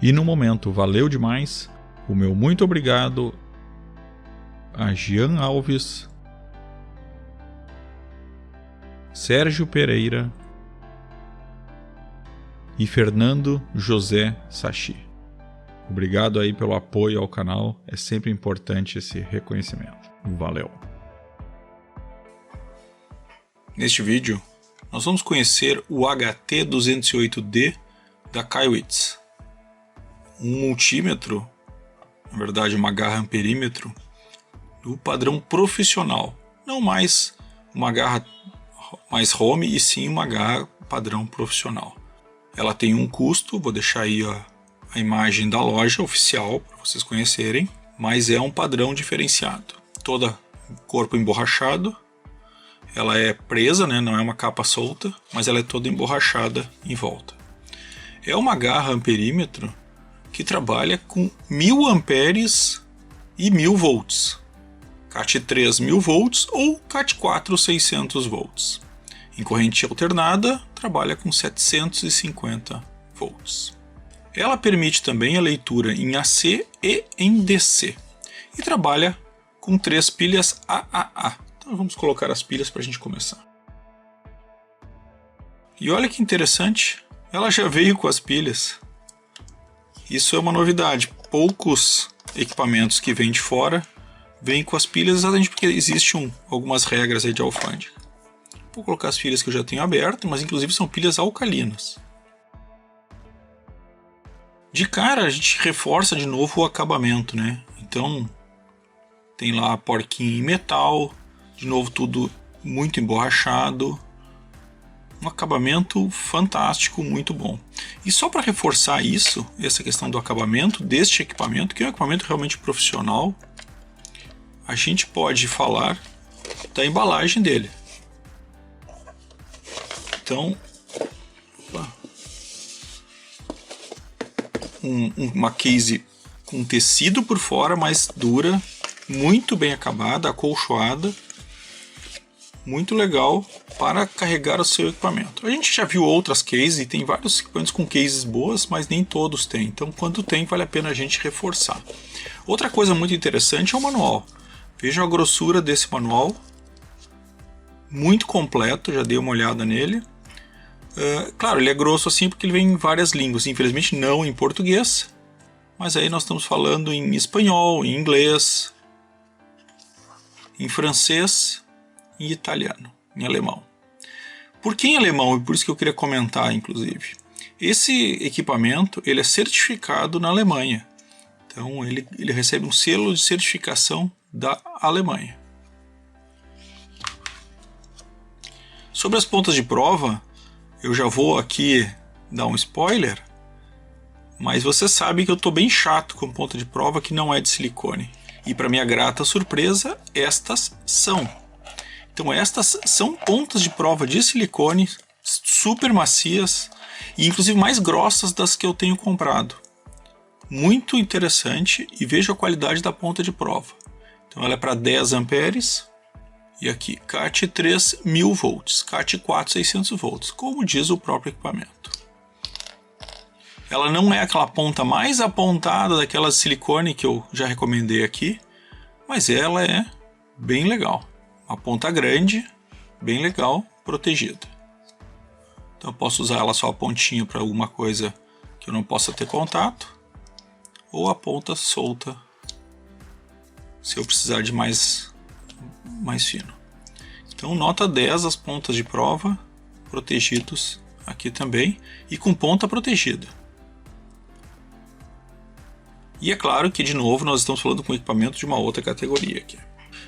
E no momento, valeu demais, o meu muito obrigado a Jean Alves, Sérgio Pereira e Fernando José Sachi. Obrigado aí pelo apoio ao canal, é sempre importante esse reconhecimento. Valeu! Neste vídeo, nós vamos conhecer o HT208D da Kaiwitz, um multímetro, na verdade uma garra amperímetro, do padrão profissional, não mais uma garra mais home e sim uma garra padrão profissional. Ela tem um custo, vou deixar aí a imagem da loja oficial para vocês conhecerem, mas é um padrão diferenciado. Toda corpo emborrachado, ela é presa, né? Não é uma capa solta, mas ela é toda emborrachada em volta. É uma garra amperímetro que trabalha com 1000 amperes e 1000 volts. CAT3 1000 volts ou CAT4 600 volts. Em corrente alternada, trabalha com 750 volts. Ela permite também a leitura em AC e em DC. E trabalha com 3 pilhas AAA. Então vamos colocar as pilhas para a gente começar. E olha que interessante, ela já veio com as pilhas. Isso é uma novidade. Poucos equipamentos que vêm de fora vêm com as pilhas, exatamente porque existem algumas regras aí de alfândega. Vou colocar as pilhas que eu já tenho aberto, mas inclusive são pilhas alcalinas. De cara a gente reforça de novo o acabamento, né? Então tem lá a porquinha em metal, de novo tudo muito emborrachado. Um acabamento fantástico, muito bom. E só para reforçar isso, essa questão do acabamento deste equipamento, que é um equipamento realmente profissional, a gente pode falar da embalagem dele. Então, uma case com tecido por fora, mais dura, muito bem acabada, acolchoada, muito legal para carregar o seu equipamento. A gente já viu outras cases e tem vários equipamentos com cases boas, mas nem todos têm. Então, quando tem, vale a pena a gente reforçar. Outra coisa muito interessante é o manual. Vejam a grossura desse manual, muito completo, já dei uma olhada nele. Claro, ele é grosso assim porque ele vem em várias línguas, infelizmente não em português, mas aí nós estamos falando em espanhol, em inglês, em francês, em italiano, em alemão. Por que em alemão? E por isso que eu queria comentar, inclusive. Esse equipamento ele é certificado na Alemanha, então ele recebe um selo de certificação da Alemanha. Sobre as pontas de prova, eu já vou aqui dar um spoiler, mas você sabe que eu estou bem chato com ponta de prova que não é de silicone. E para minha grata surpresa, estas são. Então estas são pontas de prova de silicone, super macias e inclusive mais grossas das que eu tenho comprado. Muito interessante e veja a qualidade da ponta de prova. Então ela é para 10 amperes. E aqui, CAT3 1000 volts, CAT4 600 volts, como diz o próprio equipamento. Ela não é aquela ponta mais apontada daquela silicone que eu já recomendei aqui, mas ela é bem legal. Uma ponta grande, bem legal, protegida. Então eu posso usar ela só a pontinha para alguma coisa que eu não possa ter contato, ou a ponta solta, se eu precisar de mais fino. Então nota 10 as pontas de prova protegidos aqui também e com ponta protegida. E é claro que de novo nós estamos falando com equipamento de uma outra categoria aqui.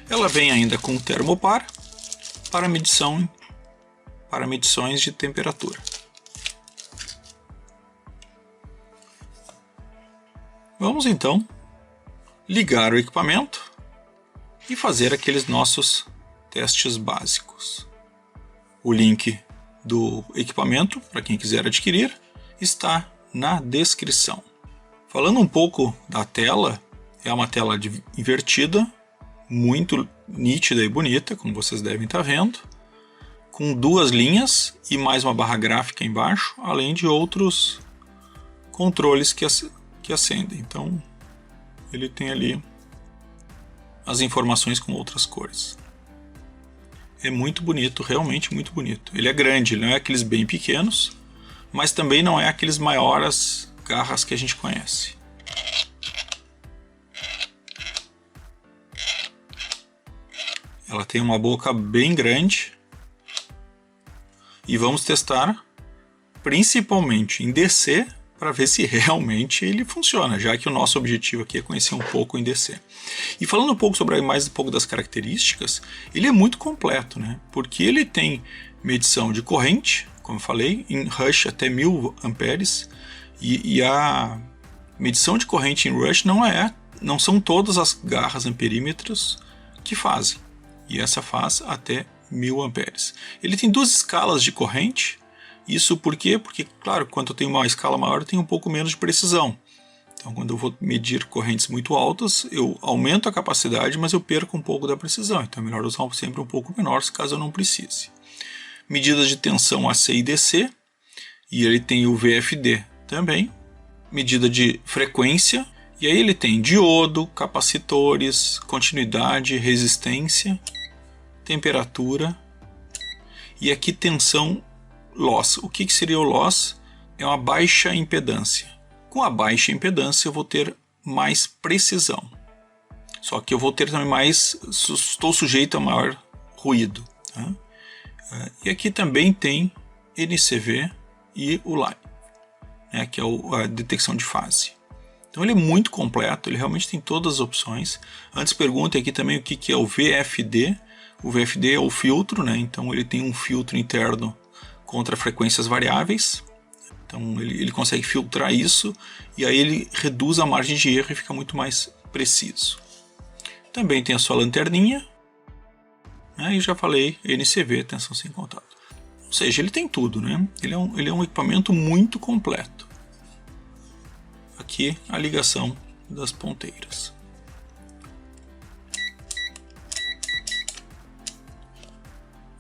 Ela vem ainda com termopar para medições de temperatura. Vamos então ligar o equipamento e fazer aqueles nossos testes básicos. O link do equipamento, para quem quiser adquirir, está na descrição. Falando um pouco da tela, é uma tela invertida, muito nítida e bonita, como vocês devem estar vendo, com 2 linhas e mais uma barra gráfica embaixo, além de outros controles que que acendem. Então ele tem ali as informações com outras cores. É muito bonito, realmente muito bonito. Ele é grande, ele não é aqueles bem pequenos, mas também não é aqueles maiores garras que a gente conhece. Ela tem uma boca bem grande. E vamos testar principalmente em DC para ver se realmente ele funciona, já que o nosso objetivo aqui é conhecer um pouco em DC. E falando um pouco sobre mais um pouco das características, ele é muito completo, né? Porque ele tem medição de corrente, como eu falei, em rush até 1000 amperes, e a medição de corrente em rush não são todas as garras amperímetros que fazem, e essa faz até 1000 amperes. Ele tem duas escalas de corrente. Isso por quê? Porque, claro, quando eu tenho uma escala maior, eu tenho um pouco menos de precisão. Então, quando eu vou medir correntes muito altas, eu aumento a capacidade, mas eu perco um pouco da precisão. Então, é melhor usar sempre um pouco menor, caso eu não precise. Medidas de tensão AC e DC, e ele tem o VFD também. Medida de frequência, e aí ele tem diodo, capacitores, continuidade, resistência, temperatura, e aqui tensão loss. O que seria o loss? É uma baixa impedância. Com a baixa impedância eu vou ter mais precisão. Só que eu vou ter também estou sujeito a maior ruído. Tá? E aqui também tem NCV e o LAI, né, que é a detecção de fase. Então ele é muito completo, ele realmente tem todas as opções. Antes perguntem aqui também o que é o VFD. O VFD é o filtro, né? Então ele tem um filtro interno contra frequências variáveis. Então ele consegue filtrar isso e aí ele reduz a margem de erro e fica muito mais preciso. Também tem a sua lanterninha, né? E já falei, NCV, tensão sem contato. Ou seja, ele tem tudo, né? Ele é um equipamento muito completo. Aqui a ligação das ponteiras.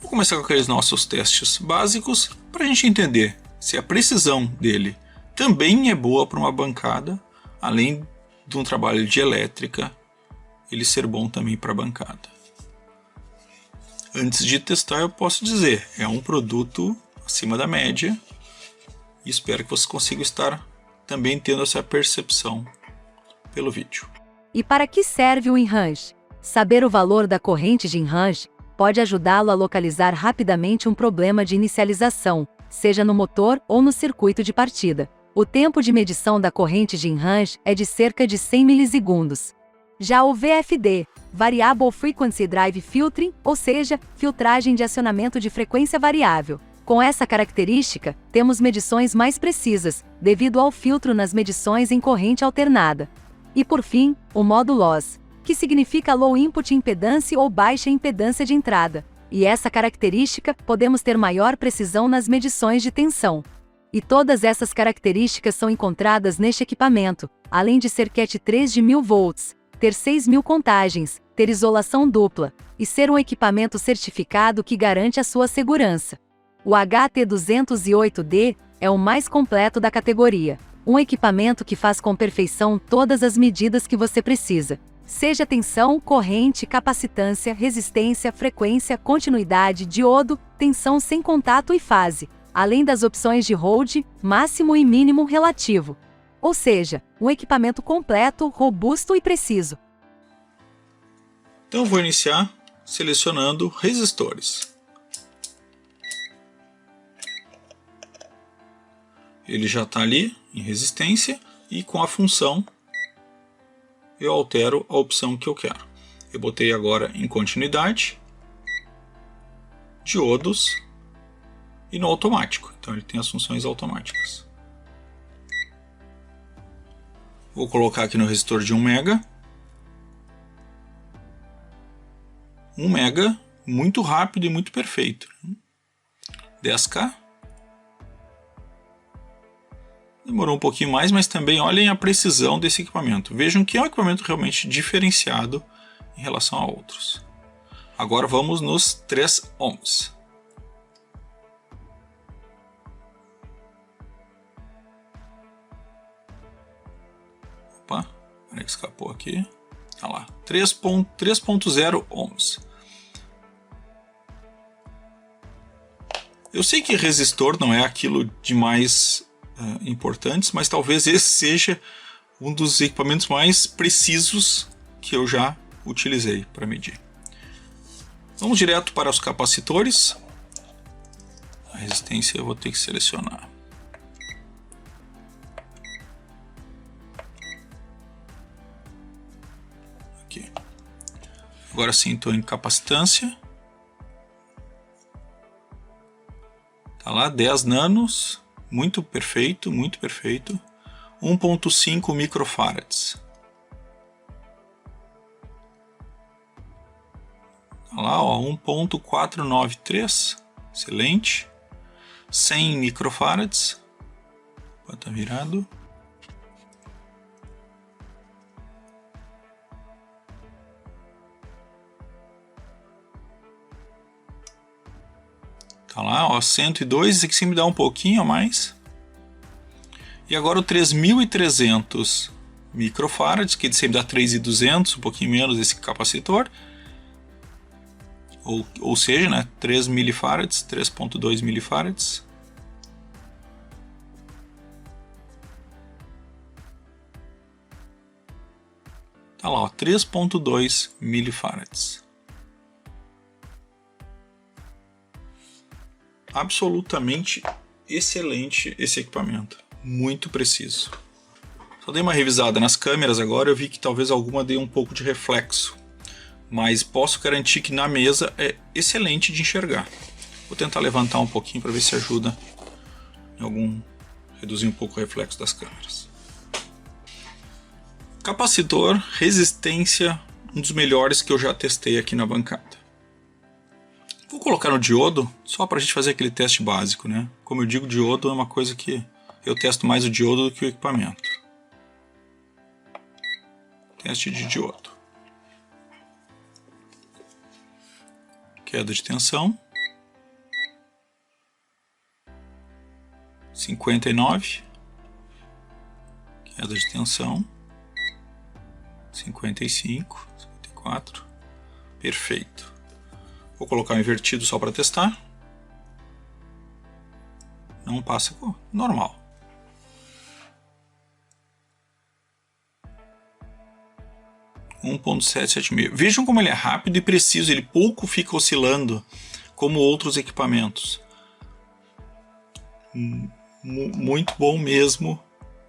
Vou começar com aqueles nossos testes básicos para a gente entender se a precisão dele também é boa para uma bancada, além de um trabalho de elétrica, ele ser bom também para a bancada. Antes de testar, eu posso dizer, é um produto acima da média e espero que você consiga estar também tendo essa percepção pelo vídeo. E para que serve o enrange? Saber o valor da corrente de enrange pode ajudá-lo a localizar rapidamente um problema de inicialização, seja no motor ou no circuito de partida. O tempo de medição da corrente de enrange é de cerca de 100 milissegundos. Já o VFD, Variable Frequency Drive Filtering, ou seja, filtragem de acionamento de frequência variável. Com essa característica, temos medições mais precisas, devido ao filtro nas medições em corrente alternada. E por fim, o modo Loss, que significa Low Input Impedance ou baixa impedância de entrada. E essa característica, podemos ter maior precisão nas medições de tensão. E todas essas características são encontradas neste equipamento, além de ser CAT 3 de 1000 volts, ter 6.000 contagens, ter isolação dupla, e ser um equipamento certificado que garante a sua segurança. O HT208D é o mais completo da categoria, um equipamento que faz com perfeição todas as medidas que você precisa. Seja tensão, corrente, capacitância, resistência, frequência, continuidade, diodo, tensão sem contato e fase, além das opções de hold, máximo e mínimo relativo. Ou seja, um equipamento completo, robusto e preciso. Então eu vou iniciar selecionando resistores. Ele já está ali em resistência e com a função eu altero a opção que eu quero. Eu botei agora em continuidade, diodos e no automático. Então ele tem as funções automáticas. Vou colocar aqui no resistor de 1 mega. 1 mega, muito rápido e muito perfeito. 10K. Demorou um pouquinho mais, mas também olhem a precisão desse equipamento. Vejam que é um equipamento realmente diferenciado em relação a outros. Agora vamos nos 3 ohms. Opa, peraí que escapou aqui. Olha lá, 3.0 ohms. Eu sei que resistor não é aquilo de mais importantes, mas talvez esse seja um dos equipamentos mais precisos que eu já utilizei para medir. Vamos direto para os capacitores. A resistência eu vou ter que selecionar. Aqui. Agora sim estou em capacitância. Tá lá, 10 nanos. Muito perfeito, muito perfeito. 1.5 microfarads. Olha lá, 1.493, excelente. 100 microfarads. Tá virado. Tá lá, ó, 102, esse aqui sempre dá um pouquinho a mais. E agora o 3.300 microfarads, que sempre dá 3.200, um pouquinho menos esse capacitor. Ou seja, né, 3 milifarads, 3.2 milifarads. Tá lá, 3.2 milifarads. Absolutamente excelente esse equipamento, muito preciso. Só dei uma revisada nas câmeras agora, eu vi que talvez alguma dê um pouco de reflexo. Mas posso garantir que na mesa é excelente de enxergar. Vou tentar levantar um pouquinho para ver se ajuda em reduzir um pouco o reflexo das câmeras. Capacitor, resistência, um dos melhores que eu já testei aqui na bancada. Vou colocar no diodo, só para a gente fazer aquele teste básico, né? Como eu digo, diodo é uma coisa que eu testo mais o diodo do que o equipamento. Teste de diodo. Queda de tensão. 59. Queda de tensão. 55, 54. Perfeito. Vou colocar o invertido só para testar. Não passa com normal. (1.776). Vejam como ele é rápido e preciso, ele pouco fica oscilando como outros equipamentos. Muito bom mesmo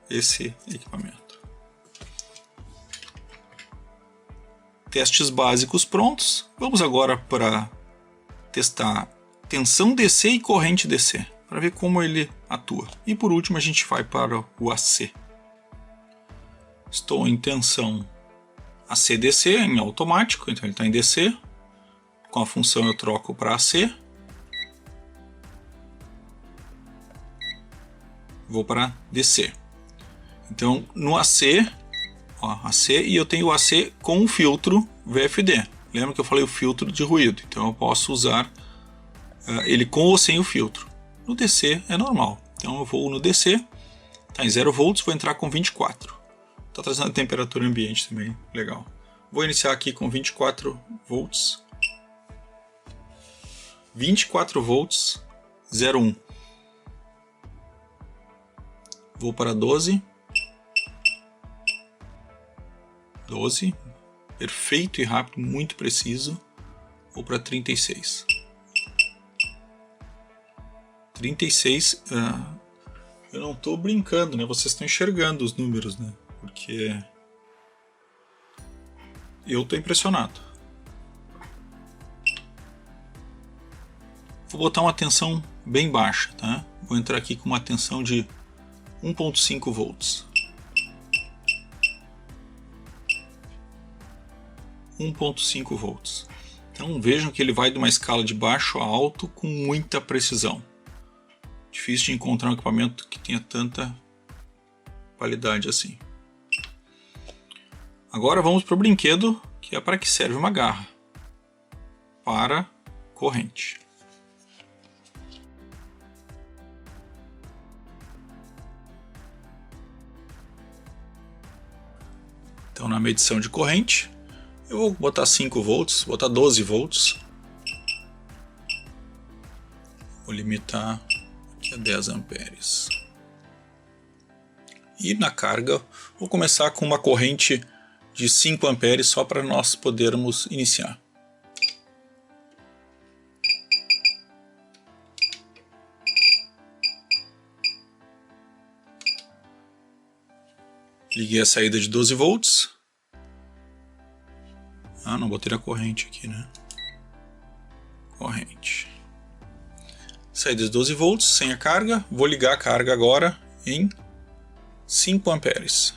esse equipamento. Testes básicos prontos. Vamos agora para testar tensão DC e corrente DC, para ver como ele atua. E por último a gente vai para o AC. Estou em tensão AC/DC em automático, então ele está em DC. Com a função eu troco para AC. Vou para DC. Então no AC, ó, AC, e eu tenho o AC com o filtro VFD. Lembra que eu falei o filtro de ruído? Então eu posso usar ele com ou sem o filtro. No DC é normal. Então eu vou no DC, está em 0 volts, vou entrar com 24. Está trazendo a temperatura ambiente também, legal. Vou iniciar aqui com 24 volts. 24 volts, 0,1. Vou para 12. 12. Perfeito e rápido, muito preciso. Vou para 36. 36. Eu não estou brincando, né? Vocês estão enxergando os números, né? Porque eu estou impressionado. Vou botar uma tensão bem baixa, tá? Vou entrar aqui com uma tensão de 1.5 volts. 1.5 volts. Então vejam que ele vai de uma escala de baixo a alto com muita precisão. Difícil de encontrar um equipamento que tenha tanta qualidade assim. Agora vamos para o brinquedo, que é para que serve uma garra. Para corrente. Então na medição de corrente, eu vou botar 5 volts, vou botar 12 volts. Vou limitar aqui a 10 amperes. E na carga, vou começar com uma corrente de 5 amperes só para nós podermos iniciar. Liguei a saída de 12 volts. Ah, não botei a corrente aqui, né? Corrente. Saída de 12 volts, sem a carga. Vou ligar a carga agora em 5 amperes.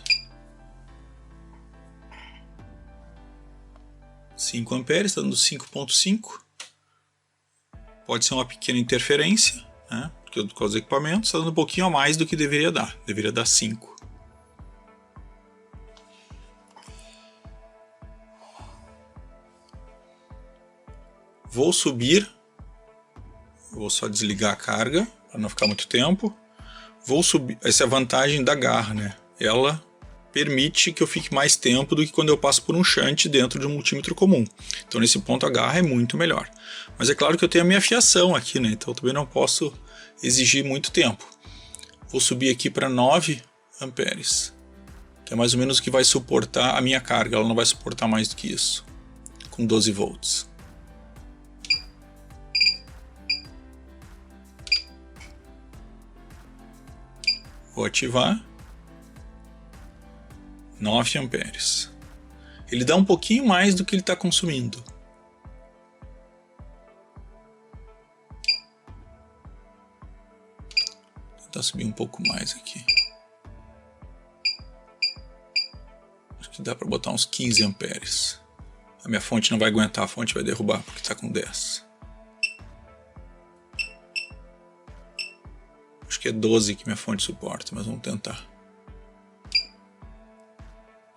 5 amperes, está dando 5.5. Pode ser uma pequena interferência, né? Porque por causa do equipamento está dando um pouquinho a mais do que deveria dar. Deveria dar 5. Vou subir, vou só desligar a carga para não ficar muito tempo. Vou subir, essa é a vantagem da garra, né? Ela permite que eu fique mais tempo do que quando eu passo por um shunt dentro de um multímetro comum. Então nesse ponto a garra é muito melhor. Mas é claro que eu tenho a minha fiação aqui, né? Então eu também não posso exigir muito tempo. Vou subir aqui para 9 amperes, que é mais ou menos o que vai suportar a minha carga. Ela não vai suportar mais do que isso, com 12 volts. Vou ativar 9 amperes. Ele dá um pouquinho mais do que ele está consumindo. Vou tentar subir um pouco mais aqui. Acho que dá para botar uns 15 amperes. A minha fonte não vai aguentar, a fonte vai derrubar porque está com 10. Acho que é 12 que minha fonte suporta, mas vamos tentar.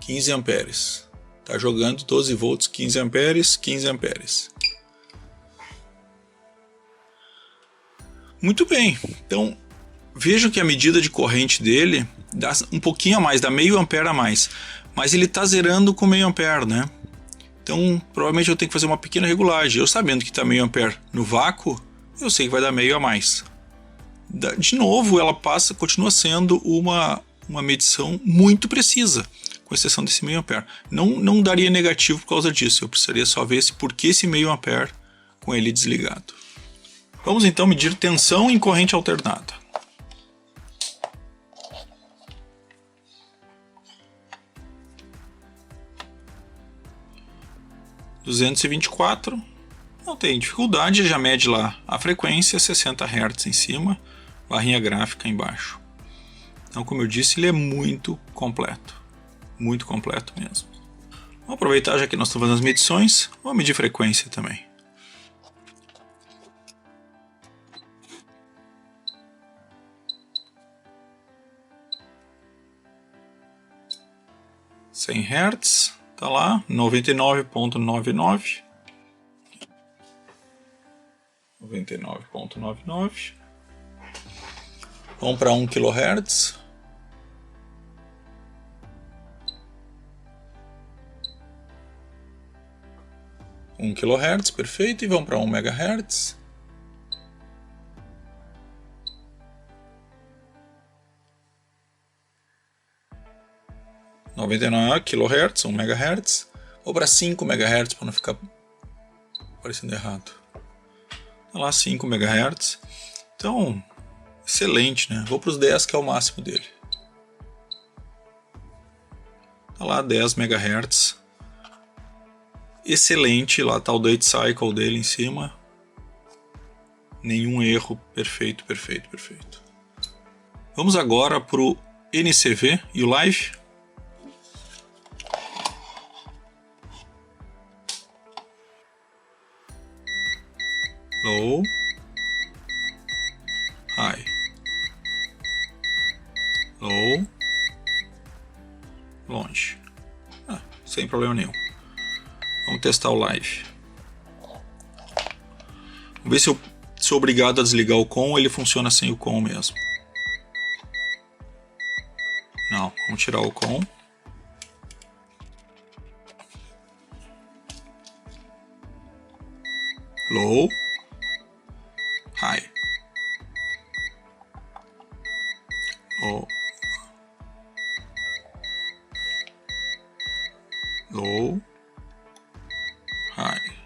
15 amperes. Está jogando 12 volts, 15 amperes, 15 amperes. Muito bem. Então, vejam que a medida de corrente dele dá um pouquinho a mais, dá meio ampere a mais. Mas ele está zerando com meio ampere, né? Então, provavelmente eu tenho que fazer uma pequena regulagem. Eu sabendo que está meio ampere no vácuo, eu sei que vai dar meio a mais. De novo, ela continua sendo uma medição muito precisa, com exceção desse meio ampere. Não daria negativo por causa disso, eu precisaria só ver por que esse meio ampere com ele desligado. Vamos então medir tensão em corrente alternada. (224) Não tem dificuldade, já mede lá a frequência, 60 Hz em cima, barrinha gráfica embaixo. Então, como eu disse, ele é muito completo mesmo. Vamos aproveitar, já que nós estamos fazendo as medições, vamos medir frequência também. Hz, tá lá, 99.99. 99.99. Vamos para 1 kHz. kHz, perfeito. E vamos para 1 MHz. kHz, 1 MHz. Vou para 5 MHz para não ficar parecendo errado. Tá lá, 5 MHz. Então, excelente, né? Vou para os 10, que é o máximo dele. Tá lá, 10 MHz. Excelente, lá tá o date cycle dele em cima. Nenhum erro, perfeito. Vamos agora para o NCV e o Live. Low, high, low, longe. Sem problema nenhum. Vamos testar o live. Vamos ver se eu sou obrigado a desligar o com ou ele funciona sem o com mesmo. Não, vamos tirar o com. low, high, low, low, high,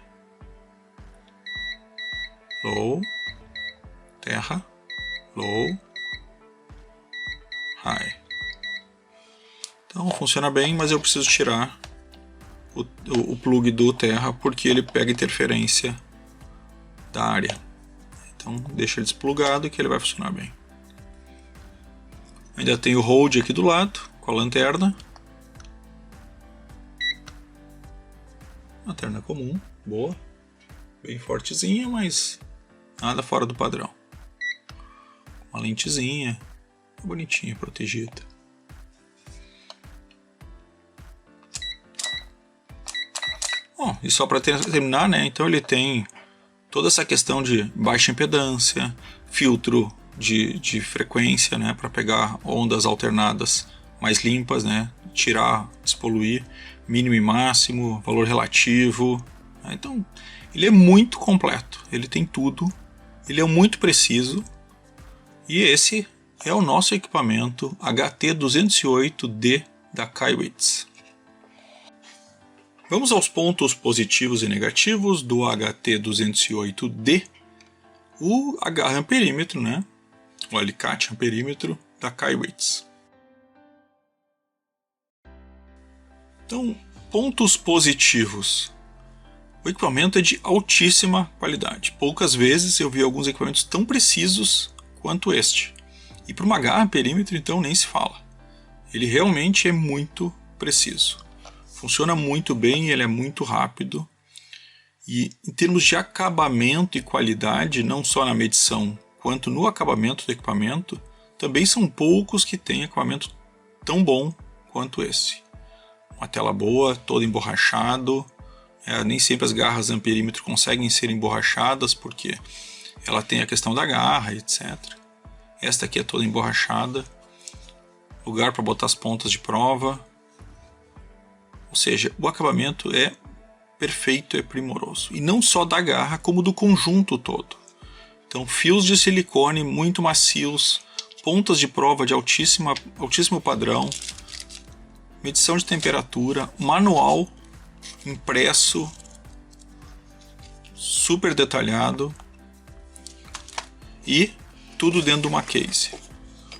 low, terra, low, high. Então funciona bem, mas eu preciso tirar o plug do terra porque ele pega interferência da área. Então deixa ele desplugado que ele vai funcionar bem. Ainda tem o hold aqui do lado com a lanterna. Lanterna comum, boa, bem fortezinha, mas nada fora do padrão. Uma lentezinha, bonitinha, protegida. Bom, e só para terminar, né? Então ele tem toda essa questão de baixa impedância, filtro de frequência, né? Para pegar ondas alternadas mais limpas, né? Tirar, despoluir, mínimo e máximo, valor relativo. Né? Então ele é muito completo, ele tem tudo, ele é muito preciso. E esse é o nosso equipamento HT208D da Kaiwitz. Vamos aos pontos positivos e negativos do HT208D, o agarre amperímetro, né? O alicate amperímetro da Kaiwitz. Então, pontos positivos. O equipamento é de altíssima qualidade. Poucas vezes eu vi alguns equipamentos tão precisos quanto este. E para uma agarre amperímetro, então, nem se fala. Ele realmente é muito preciso. Funciona muito bem, ele é muito rápido. E em termos de acabamento e qualidade, não só na medição quanto no acabamento do equipamento, também são poucos que têm equipamento tão bom quanto esse. Uma tela boa, todo emborrachado. Nem sempre as garras amperímetro conseguem ser emborrachadas porque ela tem a questão da garra, etc. Esta aqui é toda emborrachada. Lugar para botar as pontas de prova. Ou seja, o acabamento é perfeito, é primoroso. E não só da garra, como do conjunto todo. Então, fios de silicone muito macios, pontas de prova de altíssimo padrão, medição de temperatura, manual impresso, super detalhado e tudo dentro de uma case.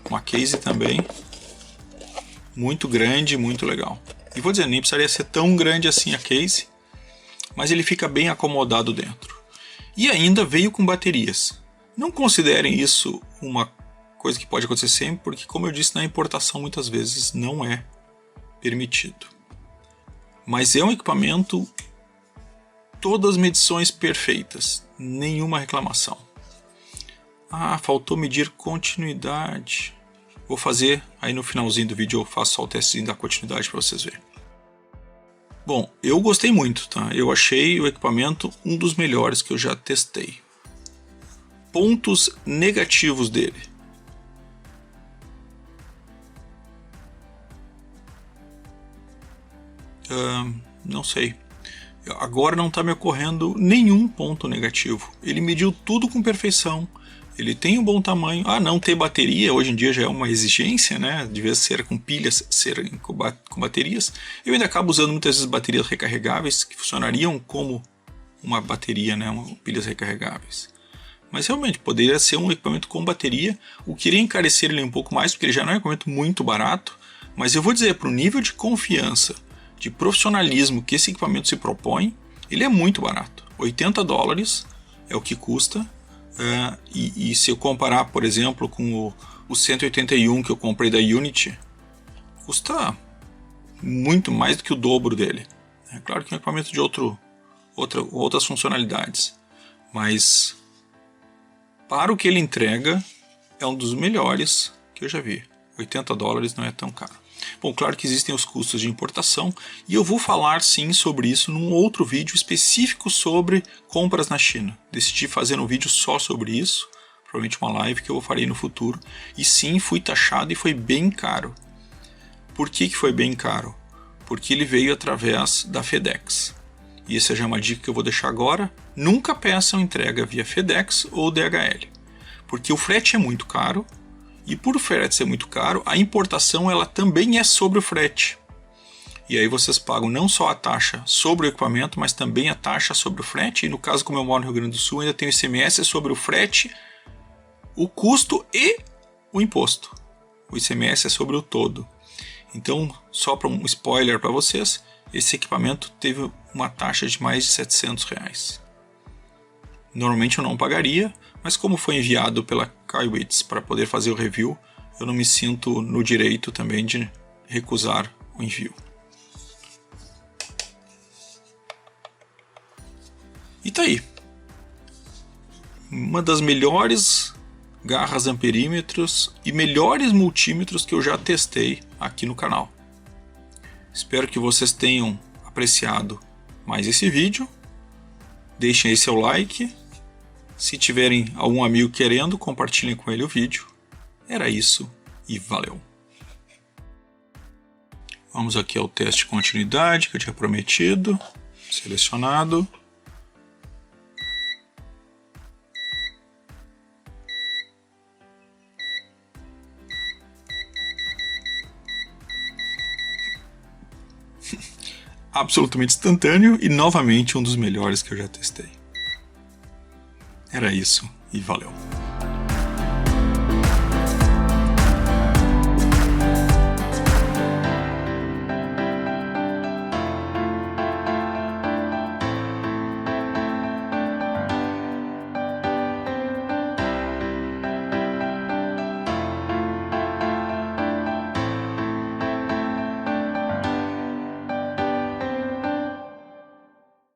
Uma case também muito grande, muito legal. E vou dizer, nem precisaria ser tão grande assim a case, mas ele fica bem acomodado dentro. E ainda veio com baterias. Não considerem isso uma coisa que pode acontecer sempre, porque como eu disse, na importação muitas vezes não é permitido. Mas é um equipamento, todas as medições perfeitas, nenhuma reclamação. Faltou medir continuidade. Vou fazer, aí no finalzinho do vídeo eu faço só o testezinho da continuidade para vocês verem. Bom, eu gostei muito, tá? Eu achei o equipamento um dos melhores que eu já testei. Pontos negativos dele. Não sei. Agora não está me ocorrendo nenhum ponto negativo. Ele mediu tudo com perfeição. Ele tem um bom tamanho. Não ter bateria, hoje em dia já é uma exigência, né? Devia ser com pilhas, ser com baterias. Eu ainda acabo usando muitas vezes baterias recarregáveis, que funcionariam como uma bateria, né? Pilhas recarregáveis. Mas realmente, poderia ser um equipamento com bateria, o que iria encarecer ele um pouco mais, porque ele já não é um equipamento muito barato. Mas eu vou dizer, para o nível de confiança, de profissionalismo que esse equipamento se propõe, ele é muito barato. $80 é o que custa. E se eu comparar, por exemplo, com o 181 que eu comprei da Unity, custa muito mais do que o dobro dele. É claro que é um equipamento de outras funcionalidades, mas para o que ele entrega, é um dos melhores que eu já vi. $80 não é tão caro. Bom, claro que existem os custos de importação e eu vou falar sim sobre isso num outro vídeo específico sobre compras na China. Decidi fazer um vídeo só sobre isso, provavelmente uma live que eu farei no futuro. E sim, fui taxado e foi bem caro. Por que foi bem caro? Porque ele veio através da FedEx. E essa já é uma dica que eu vou deixar agora. nunca peçam entrega via FedEx ou DHL, porque o frete é muito caro, e por o frete ser muito caro, a importação ela também é sobre o frete. E aí vocês pagam não só a taxa sobre o equipamento, mas também a taxa sobre o frete. E no caso, como eu moro no Rio Grande do Sul, ainda tem o ICMS sobre o frete, o custo e o imposto. O ICMS é sobre o todo. Então, só para um spoiler para vocês, esse equipamento teve uma taxa de mais de R$700. Normalmente eu não pagaria, mas como foi enviado pela Kaiwitz para poder fazer o review, eu não me sinto no direito também de recusar o envio. E tá aí. Uma das melhores garras amperímetros e melhores multímetros que eu já testei aqui no canal. Espero que vocês tenham apreciado mais esse vídeo. Deixem aí seu like. Se tiverem algum amigo querendo, compartilhem com ele o vídeo. Era isso e valeu! Vamos aqui ao teste de continuidade que eu tinha prometido. Selecionado. Absolutamente instantâneo e novamente um dos melhores que eu já testei. Era isso e valeu!